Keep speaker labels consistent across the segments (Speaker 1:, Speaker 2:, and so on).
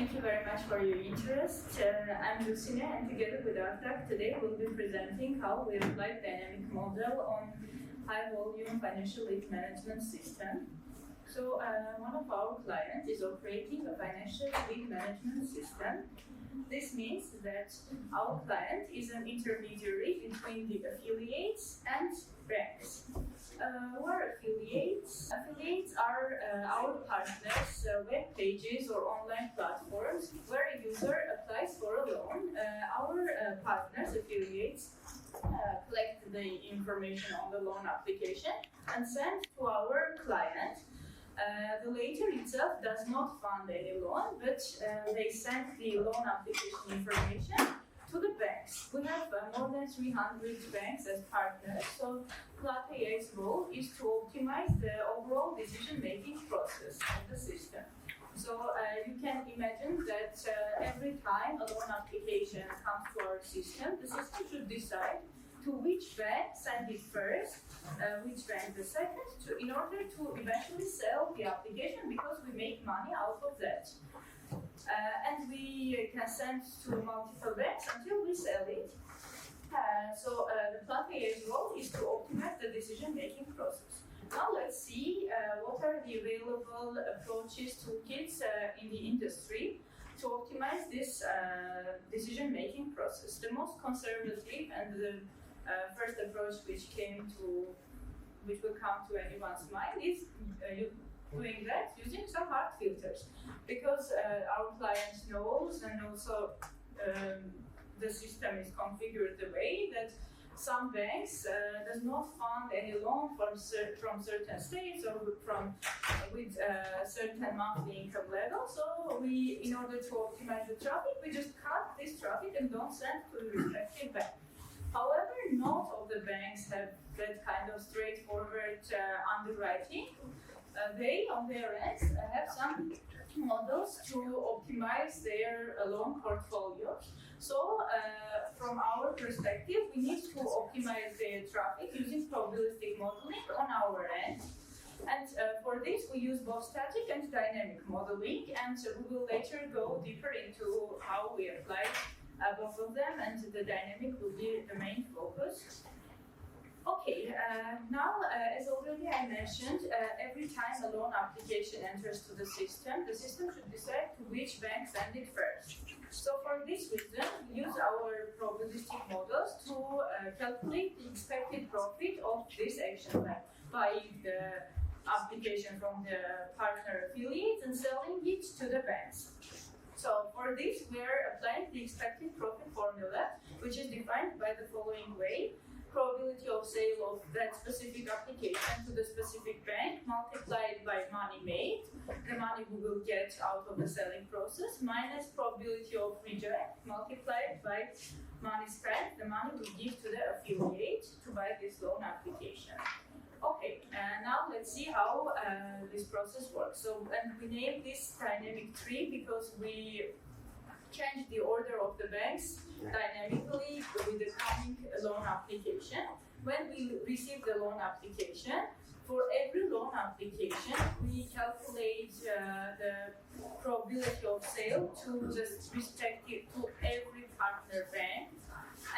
Speaker 1: Thank you very much for your interest. I'm Lusine, and together with Artak, today we'll be presenting how we apply dynamic model on high-volume financial lead management system. So one of our clients is operating a financial lead management system. This means that our client is an intermediary between the affiliates and banks. Who are affiliates? Affiliates are our partners' web pages or online platforms where a user applies for a loan. Our partners, affiliates, collect the information on the loan application and send to our client. The latter itself does not fund any loan, but they send the loan application information to the banks. We have more than 300 banks as partners, so Plat.ai's role is to optimize the overall decision-making process of the system. So you can imagine that every time a loan application comes to our system, the system should decide to which bank send it first, which bank the second, in order to eventually sell the application, because we make money out of that. And we can send to multiple banks until we sell it. So the Plat.ai's role is to optimize the decision-making process. Now let's see what are the available approaches, toolkits in the industry to optimize this decision-making process. The most conservative and the first approach which will come to anyone's mind is doing that using some hard filters, because our client knows, and also the system is configured the way that some banks does not fund any loan from certain states or with certain monthly income level. So we, in order to optimize the traffic, we just cut this traffic and don't send to the respective bank. However, not all the banks have that kind of straightforward underwriting. They, on their ends, have some models to optimize their loan portfolio. So, from our perspective, we need to optimize their traffic using probabilistic modeling on our end. And for this, we use both static and dynamic modeling, and we will later go deeper into how we apply both of them, and the dynamic will be the main focus. Okay, now, as already I mentioned, every time a loan application enters to the system should decide to which bank send it first. So for this reason, we use our probabilistic models to calculate the expected profit of this action by buying the application from the partner affiliates and selling it to the banks. So for this, we are applying the expected profit formula, which is defined by the following way. Probability of sale of that specific application to the specific bank multiplied by money made, the money we will get out of the selling process, minus probability of reject multiplied by money spent, the money we give to the affiliate to buy this loan application. Okay, now let's see how this process works. So, and we name this dynamic tree because we change the order of the banks dynamically with the coming loan application. When we receive the loan application, for every loan application, we calculate the probability of sale to the respective to every partner bank,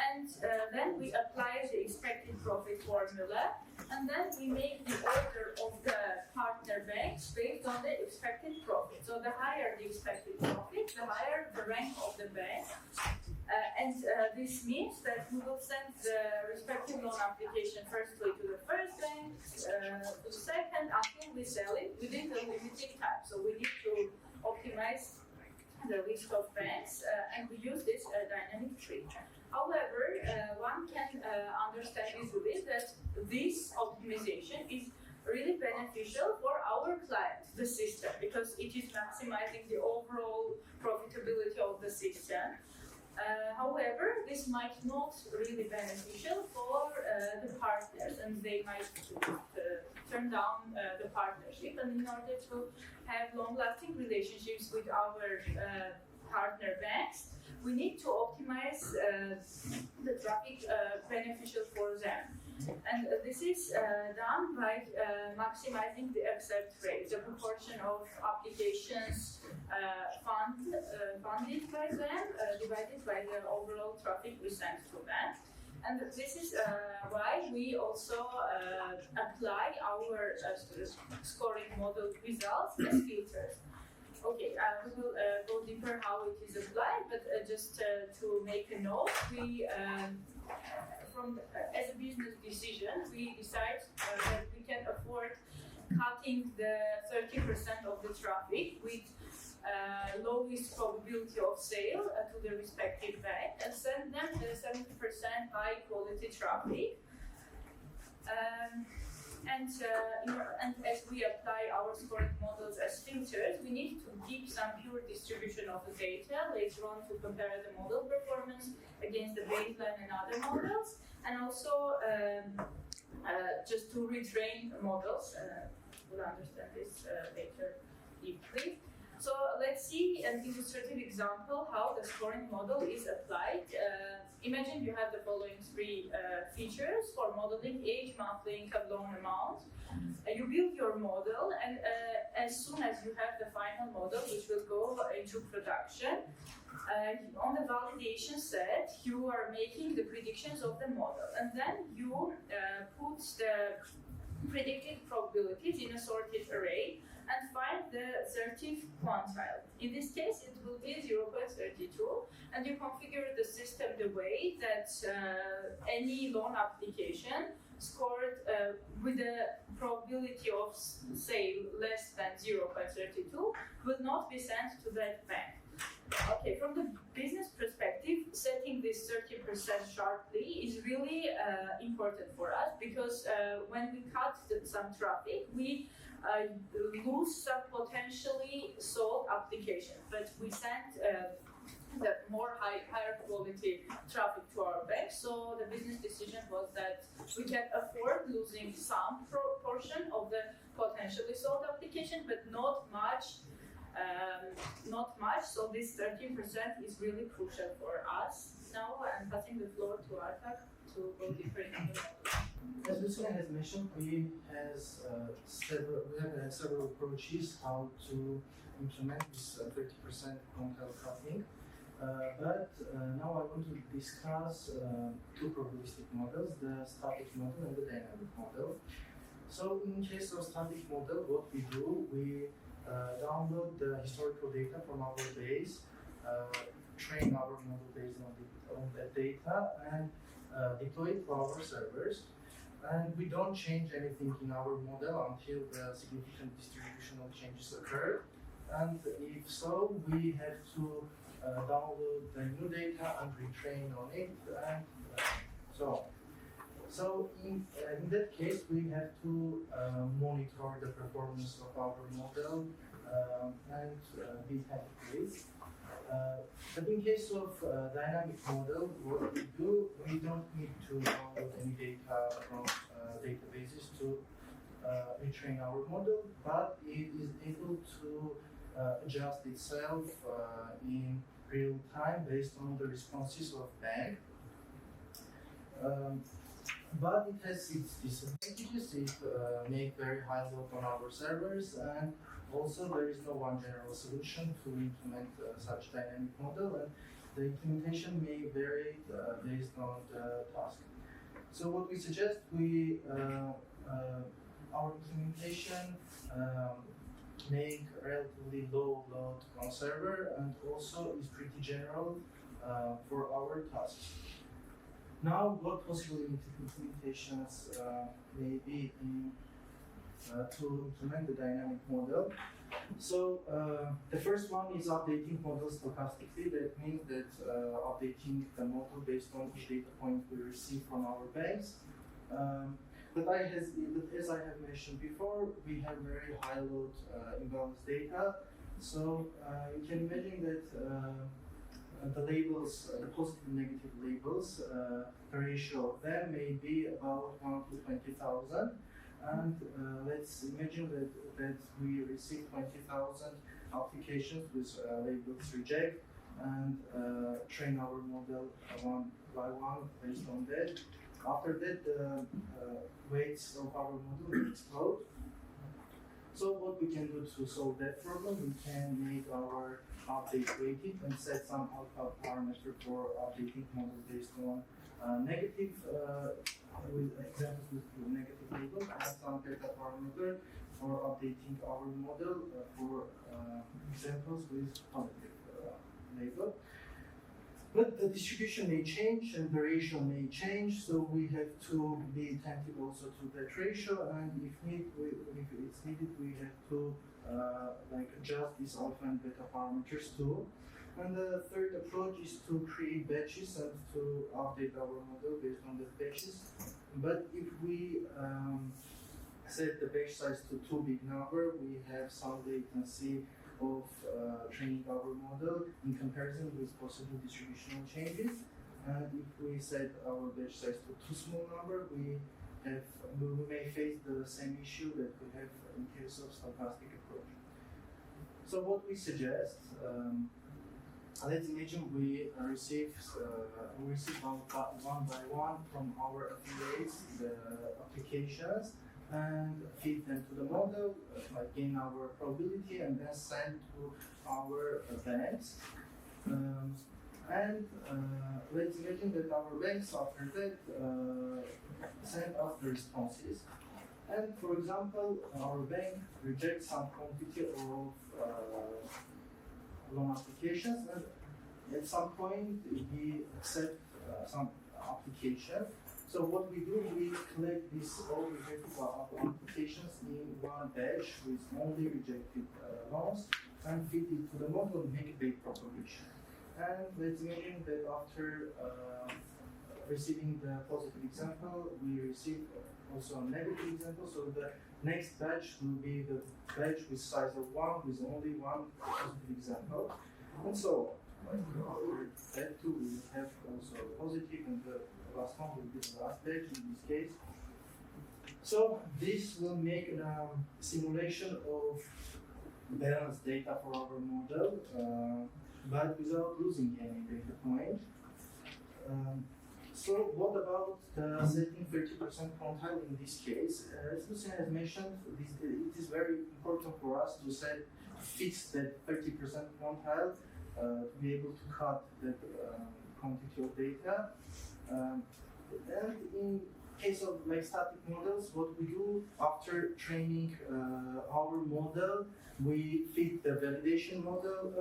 Speaker 1: and then we apply the expected profit formula, and then we make the order of the partner banks based on the expected profit. So the higher the expected profit, the higher the rank of the bank. And this means that we will send the respective loan application firstly to the first bank, to the second, until we sell it within the limited time. So we need to optimize the list of banks, and we use this dynamic tree. However, one can understand easily that this optimization is really beneficial for our client, the system, because it is maximizing the overall profitability of the system. However, this might not really beneficial for the partners, and they might turn down the partnership. And in order to have long-lasting relationships with our partner banks, we need to optimize the traffic beneficial for them. And this is done by maximizing the accept rate, the proportion of applications funded by them, divided by the overall traffic we send to them. And this is why we also apply our scoring model results as filters. Okay, we will go deeper how it is applied, but just to make a note, we as a business decision, we decide that we can afford cutting the 30% of the traffic with lowest probability of sale to the respective bank and send them the 70% high quality traffic. And as we apply our scoring models as filters, we need to keep some pure distribution of the data later on to compare the model performance against the baseline and other models, and also just to retrain models. We'll understand this later deeply. So let's see an illustrative example how the scoring model is applied. Imagine you have the following three features for modeling: age, monthly income, loan amount. You build your model, and as soon as you have the final model, which will go into production, on the validation set, you are making the predictions of the model, and then you put the predicted probabilities in a sorted array and find the 30th quantile. In this case, it will be 0.32, and you configure the system the way that any loan application scored with a probability of sale less than 0.32 will not be sent to that bank. Okay, from the business perspective, setting this 30% sharply is really important for us, because when we cut some traffic, we lose some potentially sold applications, but we send the higher quality traffic to our bank. So the business decision was that we can afford losing some portion of the potentially sold application, but not much. So this 13% is really crucial for us. Now I'm passing the floor to Artak to go deeper into the model.
Speaker 2: As Lusine has mentioned, we have several approaches how to implement this 30% quantile cutting. But now I want to discuss two probabilistic models, the static model and the dynamic model. So in case of static model, what we do, we download the historical data from our base, train our model based on that data, and deploy it to our servers. And we don't change anything in our model until the significant distributional changes occur. And if so, we have to download the new data and retrain on it, and so on. So in that case, we have to monitor the performance of our model and be happy with. But in case of dynamic model, what we do, we don't need to download any data from databases to retrain our model, but it is able to adjust itself in real time based on the responses of bank. But it has its disadvantages. It makes very high load on our servers, and also there is no one general solution to implement such dynamic model, and the implementation may vary based on the task. So what we suggest, our implementation make relatively low load on server, and also is pretty general for our tasks. Now, what possible implementations may be to implement the dynamic model? So the first one is updating models stochastically. That means that updating the model based on each data point we receive from our banks. But as I have mentioned before, we have very high load imbalanced data. So you can imagine that the labels, the positive and negative labels, the ratio of them may be about 1 to 20,000. And let's imagine that we receive 20,000 applications with labels reject, and train our model one by one based on that. After that, the weights of our model will explode. So what we can do to solve that problem, we can make our update weighted and set some alpha parameter for updating model based on negative with examples with negative label and some beta parameter for updating our model for examples with positive label. But the distribution may change and the ratio may change, so we have to be attentive also to that ratio, and if it's needed, we have to adjust these alpha and beta parameters too. And the third approach is to create batches and to update our model based on the batches. But if we set the batch size to too big number, we have some latency of training our model in comparison with possible distributional changes. And if we set our batch size to too small number, we may face the same issue that we have in case of stochastic approach. So what we suggest, let's imagine we receive one by one from our affiliates the applications and feed them to the model, gain our probability, and then send to our banks. Let's imagine that our banks after that send us the responses. And for example, our bank rejects some quantity of loan applications, and at some point we accept some application. So what we do, we collect these all rejected applications in one batch with only rejected loans and feed it to the model and make a big propagation. And let's imagine that after receiving the positive example, we receive also a negative example. So the next batch will be the batch with size of 1 with only one positive example. And so after that too, we have also a positive, and the last one will be the last batch in this case. So this will make a simulation of balanced data for our model, but without losing any data point. So what about the setting 30% quantile in this case? As Lusine has mentioned, it is very important for us to fix that 30% quantile to be able to cut the quantity of data. And in case of static models, what we do after training our model, we feed the validation model,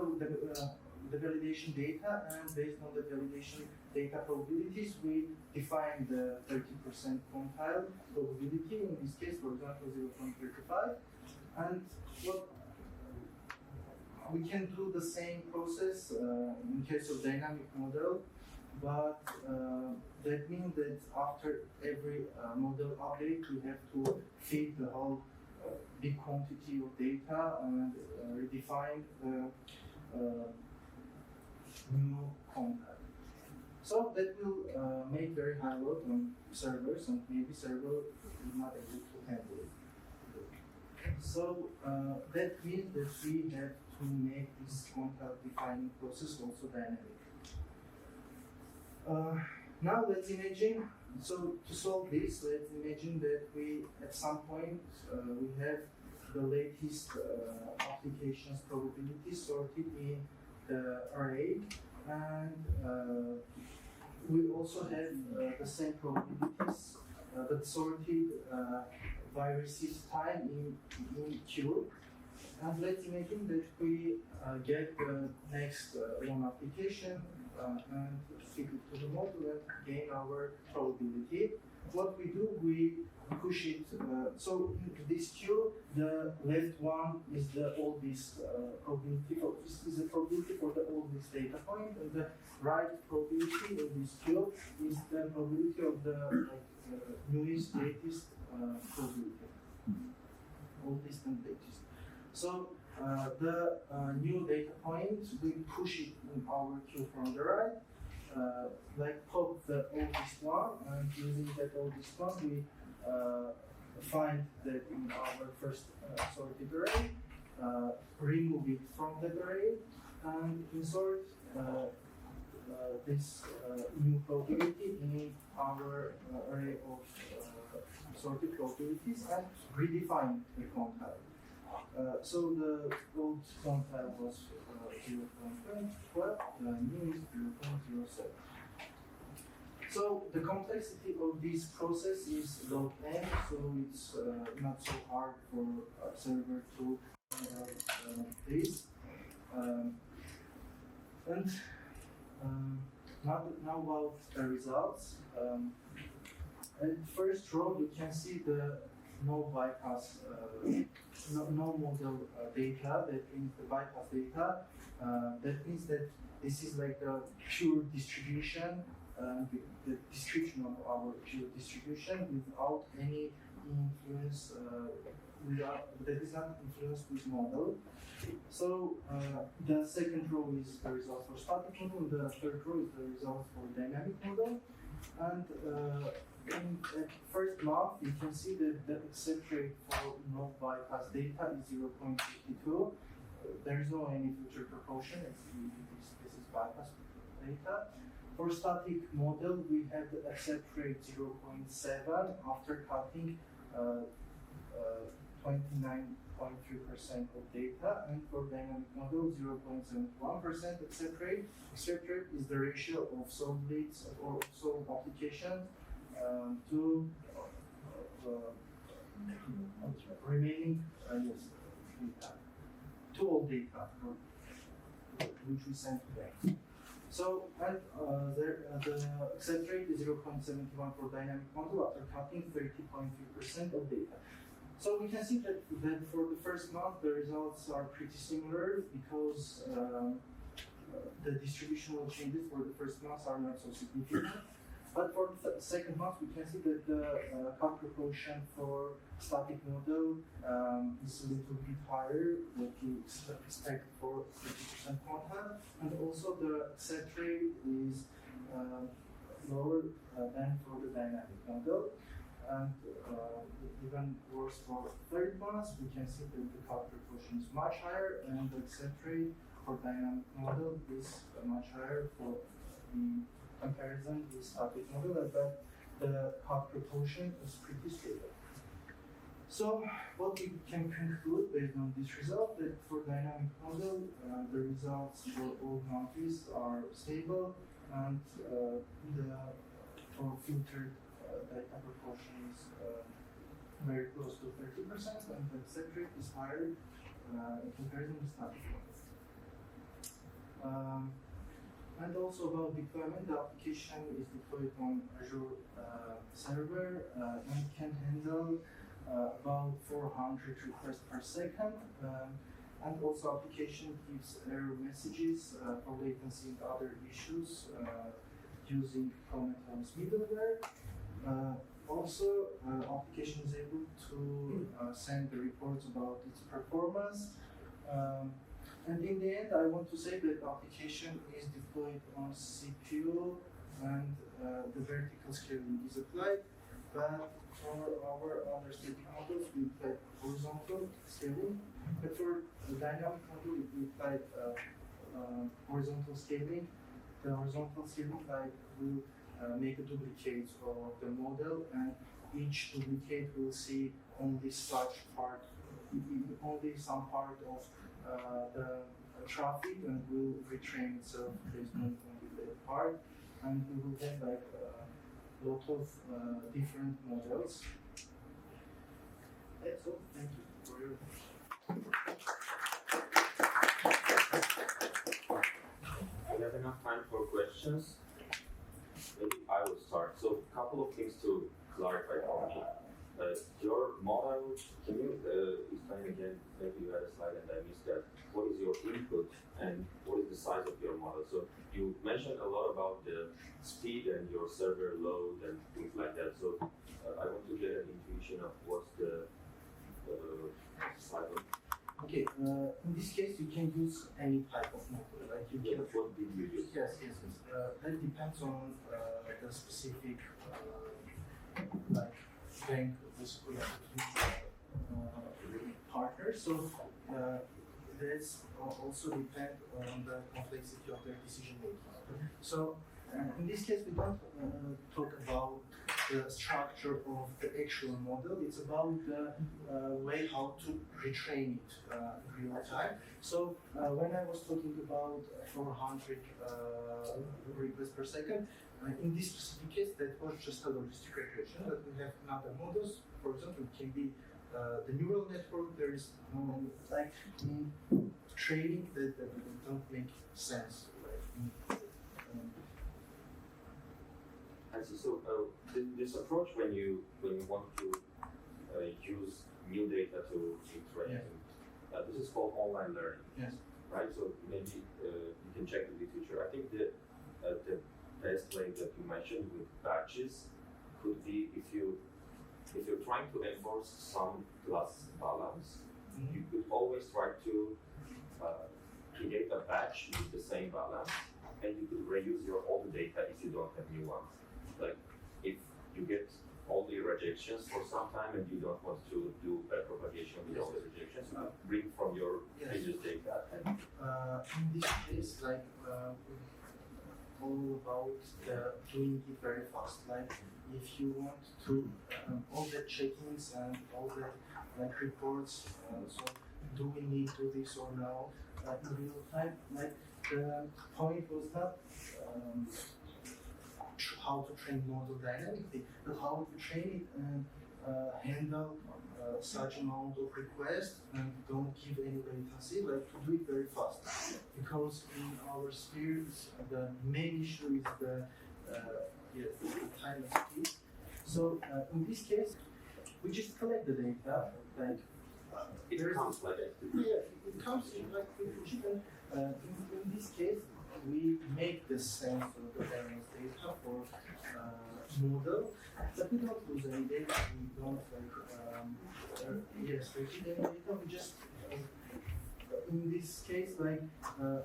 Speaker 2: the validation data, and based on the validation data probabilities, we define the 30% quantile probability. In this case, for example, 0.35. And what we can do the same process in case of dynamic model, but that means that after every model update, we have to feed the whole big quantity of data and redefine the new quantile. So that will make very high load on servers, and maybe server is not able to handle it. So that means that we have to make this quantile defining process also dynamic. Now let's imagine, so to solve this, let's imagine that we, at some point, we have the latest applications probability sorted in the array, and we also have the same probabilities but sorted by receive time in queue. And let's imagine that we get the next one application and feed it to the model and gain our probability. What we do, we push it. So in this queue, the left one is the oldest probability. This is the probability for the oldest data point, and the right probability in this queue is the probability of the newest, latest probability, oldest and latest. So the new data point, we push it in our queue from the right, pop the oldest one, and using that oldest one, we find that in our first sorted array, remove it from that array, and insert this new probability in our array of sorted probabilities and redefine the quantile. So the old quantile was 0.12, the new is 0.07. So the complexity of this process is log n, so it's not so hard for a server to this. And now about the results. At first row, you can see the no bypass, no model data. That means the bypass data. That means that this is like a pure distribution, the description of our pure distribution without any influence, that is not influenced with model. So the second row is the result for static model, the third row is the result for dynamic model. And in first month, you can see that the accept rate for no bypass data is 0.52. There is no any filter proportion, this is bypass data. For static model, we have the accept rate 0.7 after cutting 29.3% of data, and for dynamic model 0.71% accept rate. Accept rate is the ratio of solved leads or solved applications to remaining data, to all data which we sent today. So, and the accept rate is 0.71 for dynamic model after cutting 30.3% of data. So we can see that for the first month, the results are pretty similar because the distributional changes for the first month are not so significant. But for the second month, we can see that the cut proportion for static model is a little bit higher than you expect for 50% quantile, and also the accept rate is lower than for the dynamic model. And even worse for third month, we can see that the cut proportion is much higher, and the accept rate for dynamic model is much higher for the comparison with static model, but the cut proportion is pretty stable. So what we can conclude based on this result that for dynamic model, the results for all countries are stable, and for filtered data proportion is very close to 30%, and the accept rate is higher in comparison with static model. And also about deployment, the application is deployed on Azure server and can handle about 400 requests per second. And also application gives error messages for latency and other issues using Kamalyan's middleware. Also, application is able to send the reports about its performance. And in the end, I want to say that the application is deployed on CPU and the vertical scaling is applied. But for our other static models, we applied horizontal scaling. But for the dynamic model, we applied horizontal scaling. The horizontal scaling will make a duplicate of the model, and each duplicate will see only such part, only some part of the traffic, and will retrain itself based on that part, and we will get like a lot of different models. That's all. Thank you for your
Speaker 3: We have enough time for questions. Maybe I will start. So, a couple of things to clarify for me. Your model, can you explain again? Maybe you had a slide and I missed that. What is your input and what is the size of your model? So, you mentioned a lot about the speed and your server load and things like that. So, I want to get an intuition of what's the size of.
Speaker 2: Okay, in this case, you can use any type of model. Like you can.
Speaker 3: What did you use?
Speaker 2: Yes. That depends on the specific like bank basically partner. So that's also depend on the complexity of their decision making. So in this case, we don't talk about the structure of the actual model. It's about the way how to retrain it in real time. So when I was talking about 400 requests per second, in this specific case, that was just a logistic regression. But we have other models. For example, it can be the neural network. There is like in training that don't make sense.
Speaker 3: I see. So this approach, when you want to use new data to train, this is called online learning.
Speaker 2: Yes.
Speaker 3: Right. So maybe you can check the literature. I think the best way that you mentioned with batches could be if you're trying to enforce some class balance, you could always try to create a batch with the same balance, and you could reuse your old data if you don't have new ones. Like if you get all the rejections for some time and you don't want to do propagation with all the rejections, you could bring from your previous data. And
Speaker 2: in this case, like all about doing it very fast. Like if you want to all the check-ins and all the like reports. So do we need to do this or no? In real time, like the point was not how to train model dynamically, but how to train it and handle such amount of requests and don't give any latency, like to do it very fast. Because in our spheres, the main issue is the time and speed. So in this case, we just collect the data, like
Speaker 3: it comes like it.
Speaker 2: Yeah, it comes in like in this case, we make the sense of the variance data for model, but we don't lose any data. We don't retrieve any data. We just in this case like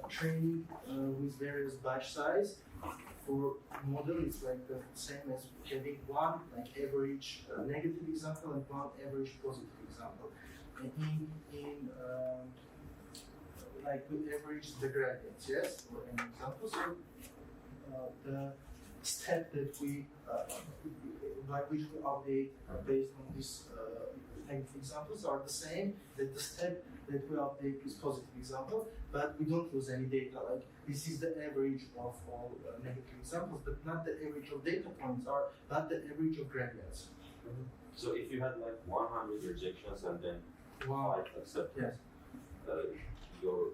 Speaker 2: training with various batch size for model is like the same as having one like average negative example and one average positive example. And in like we average the gradients, yes, for an example. So the step that we by which we update based on these negative examples are the same that the step that we update is positive example, but we don't lose any data. Like this is the average of all negative examples, but not the average of data points, or not the average of gradients.
Speaker 3: So if you had like 100 rejections and then 5 acceptance, your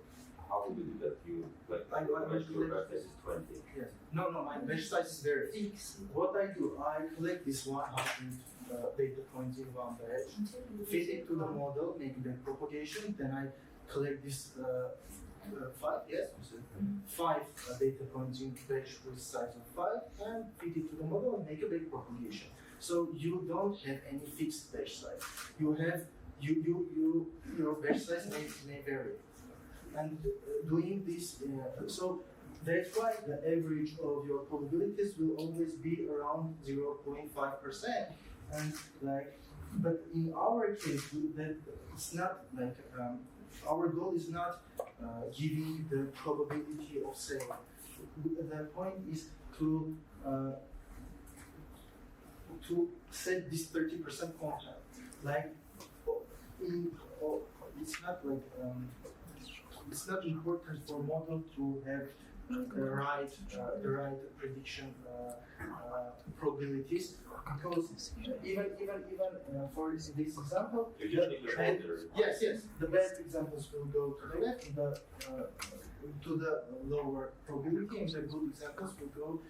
Speaker 3: how would you do that? You like your batch size is 20.
Speaker 2: Yes. No, my batch size is very fixed. What I do, I collect this 100 data points in one batch, feed it to the model, make the propagation, then I collect this 5 data points in batch with size of 5, and feed it to the model and make a big propagation. So you don't have any fixed batch size. You have your batch size may vary. And doing this, so that's why the average of your probabilities will always be around 0.5%. And like, but in our case, that it's not like our goal is not giving the probability of saying. The point is to set this 30% content. Like, it's not like it's not important for model to have the right prediction probabilities, because even for this example, the best examples will go to the left, to the lower probability, and the good examples will go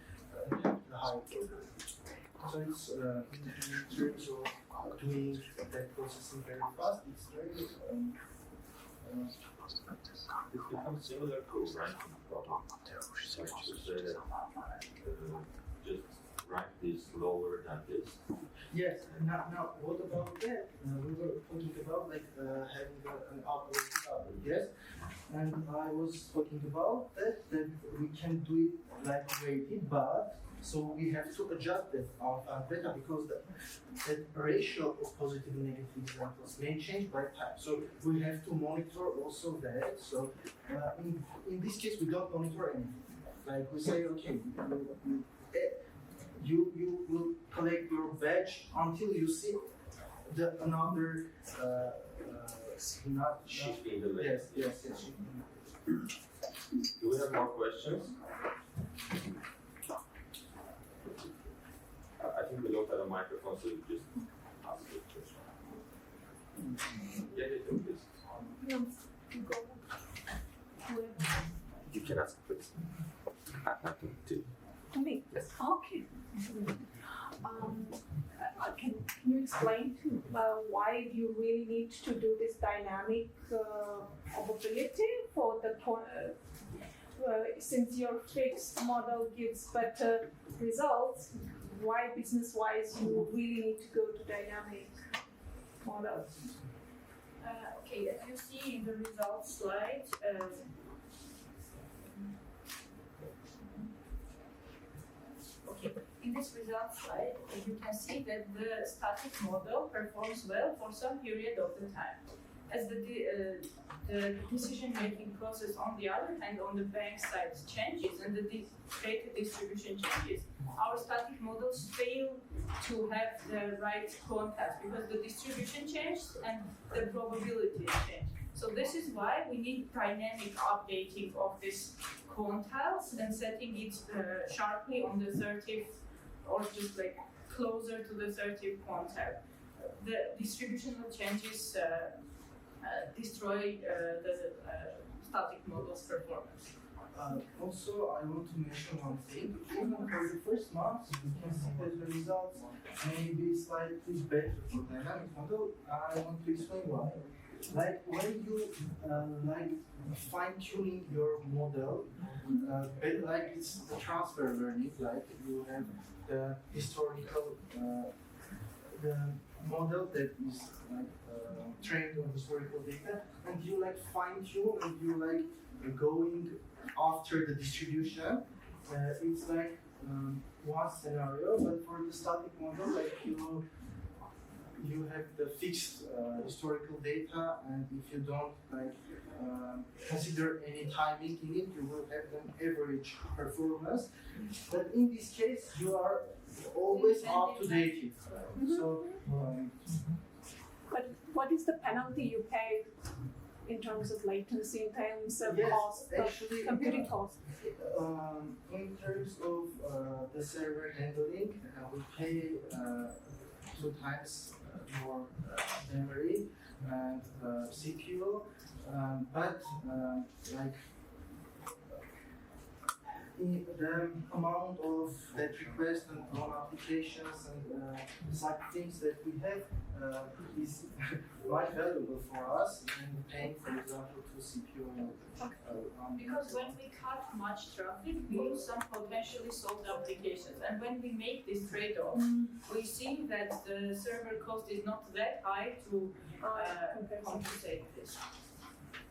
Speaker 2: to the higher probability. So it's in terms of doing that processing very fast, it's very
Speaker 3: it becomes similar to ranking problem. Like you say that just rank this lower than this.
Speaker 2: Yes. Now what about that? We were talking about like having an upward output, yes. And I was talking about that we can do it like weighted, but so we have to adjust that alpha and beta because the ratio of positive and negative examples may change by time. So we have to monitor also that. So in this case, we don't monitor anything. Like we say, okay, you will collect your badge until you see another not
Speaker 3: Shift in the lane.
Speaker 2: yes.
Speaker 3: Do we have more questions? I think we don't have a microphone, so you just ask the question. Yeah, please. You can ask, please. Nothing to.
Speaker 4: Me?
Speaker 3: Yes.
Speaker 4: Okay. Can you explain why you really need to do this dynamic observability for the since your fixed model gives better results, why business-wise you really need to go to dynamic models?
Speaker 1: Okay, as you see in the results slide, in this results slide, you can see that the static model performs well for some period of the time. As the decision-making process on the other hand, on the bank side changes and the data distribution changes, our static models fail to have the right context because the distribution changed and the probability changed. So this is why we need dynamic updating of this quantiles and setting it sharply on the 30th or just like closer to the 30th quantile. The distributional changes destroy the static model's performance.
Speaker 2: Also, I want to mention one thing. Even for the first month, you can see that the results may be slightly better for dynamic model. I want to explain why. Like when you fine-tuning your model, like it's the transfer learning, like you have the historical, the model that is like trained on historical data, and you like fine-tune and you like going after the distribution. It's like one scenario, but for the static model, like you have the fixed historical data, and if you don't like consider any timing in it, you will have an average performance. But in this case, you are always up to date. So,
Speaker 4: but what is the penalty you pay in terms of latency, in terms of
Speaker 2: yes,
Speaker 4: cost,
Speaker 2: actually,
Speaker 4: computing cost?
Speaker 2: In terms of the server handling, we pay 2 times more memory and CPU, but like the amount of that request and on applications and such things that we have is quite valuable for us than paying, for example, to CPU.
Speaker 1: Because when we cut much traffic, we use some potentially sold applications. And when we make this trade-off, we see that the server cost is not that high to compensate this.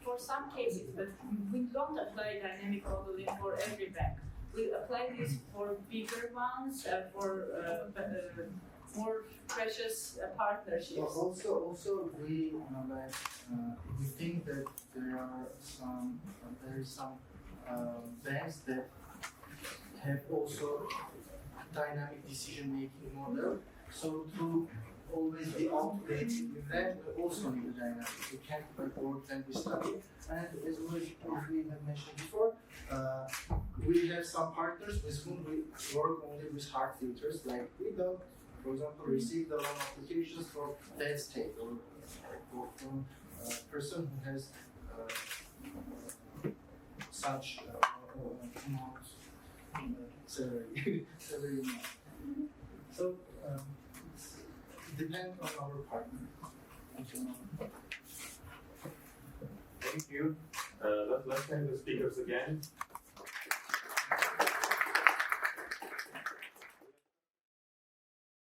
Speaker 1: For some cases, but we don't apply dynamic modeling for every bank. We apply this for bigger ones, for more precious partnerships.
Speaker 2: Also, we think that there is some banks that have also dynamic decision-making model. So to always be up to date with that, we also need a dynamic. We can't work and be static. And as we have mentioned before, we have some partners with whom we work only with hard filters, like we don't, for example, receive the wrong applications for dead state or from a person who has such amount salary amount. So it depends on our partner.
Speaker 3: Thank you. Let's thank the speakers again.